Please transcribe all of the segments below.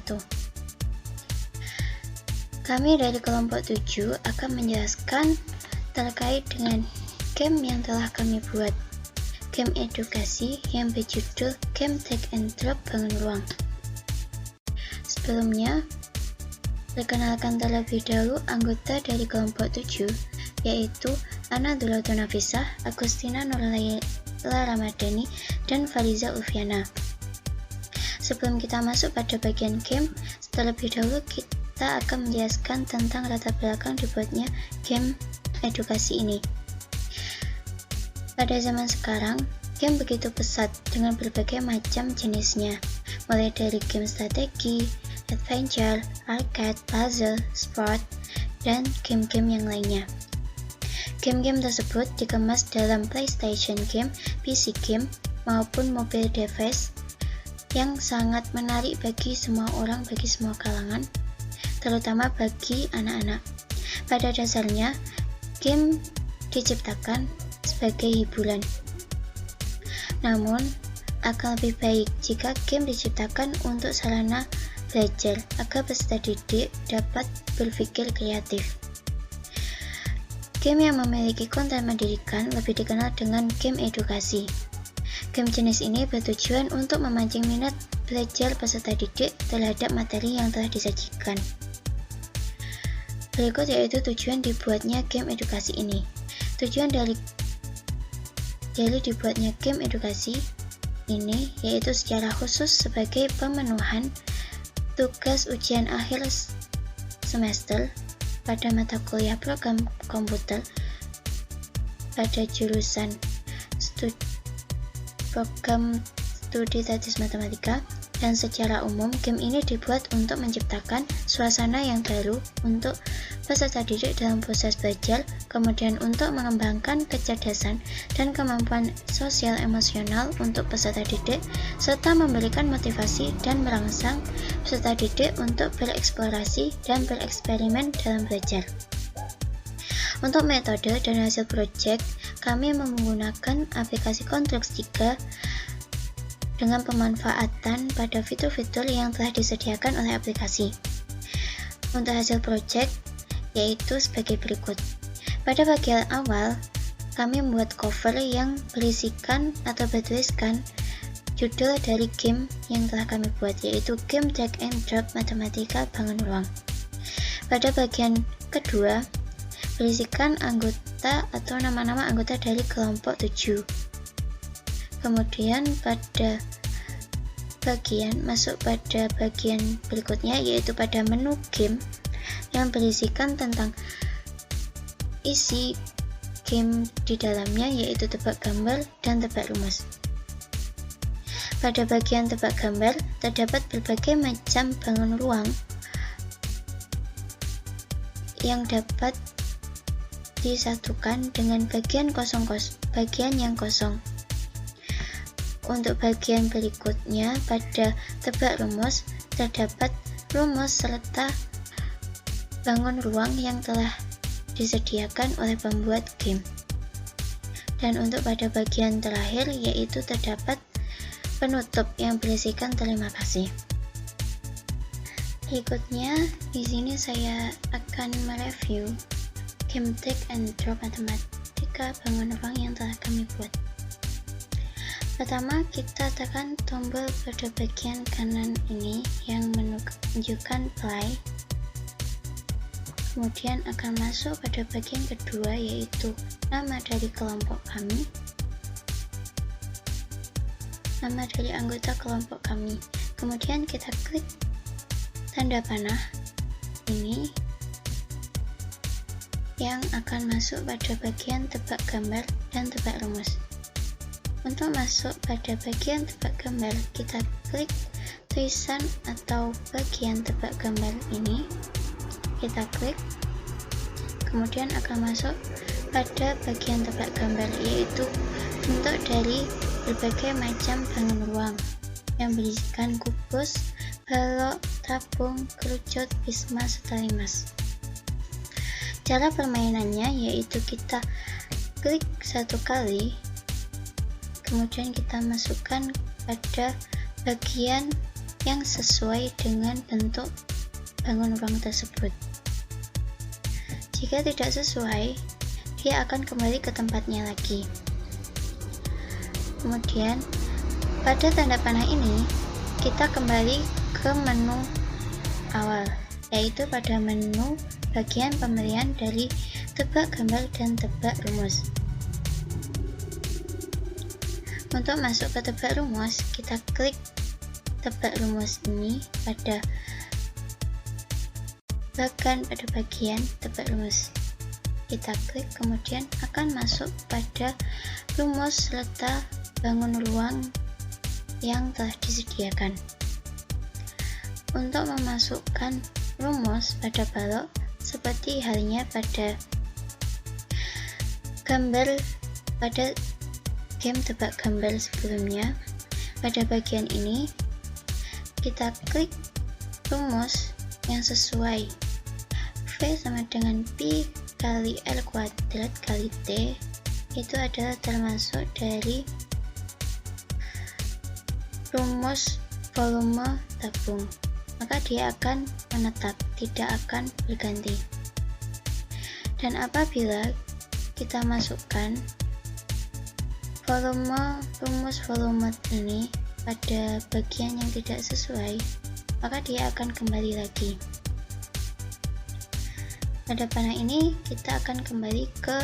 1. Kami dari kelompok 7 akan menjelaskan terkait dengan game yang telah kami buat. Game edukasi yang berjudul Game Drag and Drop Bangun Ruang. Sebelumnya, perkenalkan terlebih dahulu anggota dari kelompok 7, yaitu Ana Dulato Nafisah, Agustina Nurlaila Ramadhani, dan Fariza Ulfiana. Sebelum kita masuk pada bagian game, terlebih dahulu kita akan menjelaskan tentang latar belakang dibuatnya game edukasi ini. Pada zaman sekarang, game begitu pesat dengan berbagai macam jenisnya, mulai dari game strategi, adventure, arcade, puzzle, sport, dan game-game yang lainnya. Game-game tersebut dikemas dalam PlayStation game, PC game, maupun mobile device yang sangat menarik bagi semua orang, bagi semua kalangan, terutama bagi anak-anak. Pada dasarnya, game diciptakan sebagai hiburan. Namun, akan lebih baik jika game diciptakan untuk sarana belajar agar peserta didik dapat berpikir kreatif. Game yang memiliki konten pendidikan lebih dikenal dengan game edukasi. Game jenis ini bertujuan untuk memancing minat belajar peserta didik terhadap materi yang telah disajikan. Berikut yaitu tujuan dibuatnya game edukasi ini. Tujuan dari dibuatnya game edukasi ini yaitu secara khusus sebagai pemenuhan tugas ujian akhir semester pada mata kuliah program komputer pada jurusan program studi statis matematika, dan secara umum game ini dibuat untuk menciptakan suasana yang baru untuk peserta didik dalam proses belajar, kemudian untuk mengembangkan kecerdasan dan kemampuan sosial emosional untuk peserta didik, serta memberikan motivasi dan merangsang peserta didik untuk bereksplorasi dan bereksperimen dalam belajar. Untuk metode dan hasil proyek, kami menggunakan aplikasi Contrux 3 dengan pemanfaatan pada fitur-fitur yang telah disediakan oleh aplikasi. Untuk hasil proyek, yaitu sebagai berikut. Pada bagian awal, kami membuat cover yang berisikan atau bertuliskan judul dari game yang telah kami buat, yaitu Game Drag and Drop Matematika Bangun Ruang. Pada bagian kedua, berisikan anggota atau nama-nama anggota dari kelompok 7. Kemudian pada bagian berikutnya, yaitu pada menu game yang berisikan tentang isi game di dalamnya, yaitu tebak gambar dan tebak rumus. Pada bagian tebak gambar terdapat berbagai macam bangun ruang yang dapat disatukan dengan bagian yang kosong. Untuk bagian berikutnya, pada tebak rumus terdapat rumus serta bangun ruang yang telah disediakan oleh pembuat game. Dan untuk pada bagian terakhir, yaitu terdapat penutup yang berisikan terima kasih. Berikutnya, di sini saya akan mereview Game Drag and Drop Matematika Bangun Ruang yang telah kami buat. Pertama, kita tekan tombol pada bagian kanan ini yang menunjukkan play. Kemudian akan masuk pada bagian kedua, yaitu nama dari kelompok kami, nama dari anggota kelompok kami. Kemudian kita klik tanda panah ini yang akan masuk pada bagian tebak gambar dan tebak rumus. Untuk masuk pada bagian tebak gambar, kita klik tulisan atau bagian tebak gambar ini, kita klik, kemudian akan masuk pada bagian tebak gambar, yaitu bentuk dari berbagai macam bangun ruang yang berisikan kubus, balok, tabung, kerucut, prisma, serta limas. Cara permainannya yaitu kita klik satu kali, kemudian kita masukkan pada bagian yang sesuai dengan bentuk bangun ruang tersebut. Jika tidak sesuai, dia akan kembali ke tempatnya lagi. Kemudian, pada tanda panah ini, kita kembali ke menu awal, yaitu pada menu bagian pemberian dari tebak gambar dan tebak rumus. Untuk masuk ke tebak rumus, kita klik tebak rumus ini pada bagian tebak rumus. Kita klik, kemudian akan masuk pada rumus letak bangun ruang yang telah disediakan. Untuk memasukkan rumus pada balok, seperti halnya pada game tebak gambar sebelumnya, pada bagian ini kita klik rumus yang sesuai. V sama dengan Pi kali L kuadrat kali T itu adalah termasuk dari rumus volume tabung, maka dia akan menetap, tidak akan berganti. Dan apabila kita masukkan rumus volume ini pada bagian yang tidak sesuai, maka dia akan kembali lagi. Pada panah ini kita akan kembali ke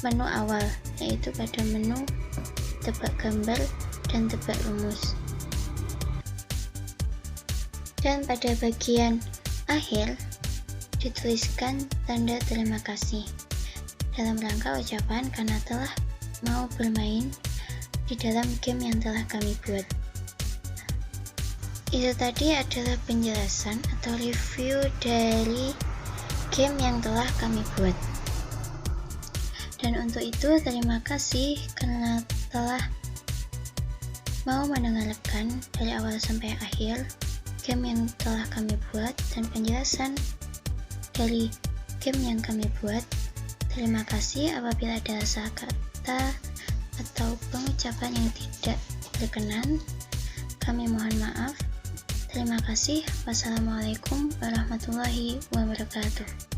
menu awal, yaitu pada menu tebak gambar dan tebak rumus. Dan pada bagian akhir dituliskan tanda terima kasih dalam rangka ucapan karena telah mau bermain di dalam game yang telah kami buat. Itu tadi adalah penjelasan atau review dari game yang telah kami buat. Dan untuk itu terima kasih karena telah mau mendengarkan dari awal sampai akhir game yang telah kami buat dan penjelasan dari game yang kami buat. Terima kasih apabila ada salah kata atau pengucapan yang tidak berkenan, kami mohon maaf. Terima kasih. Wassalamualaikum warahmatullahi wabarakatuh.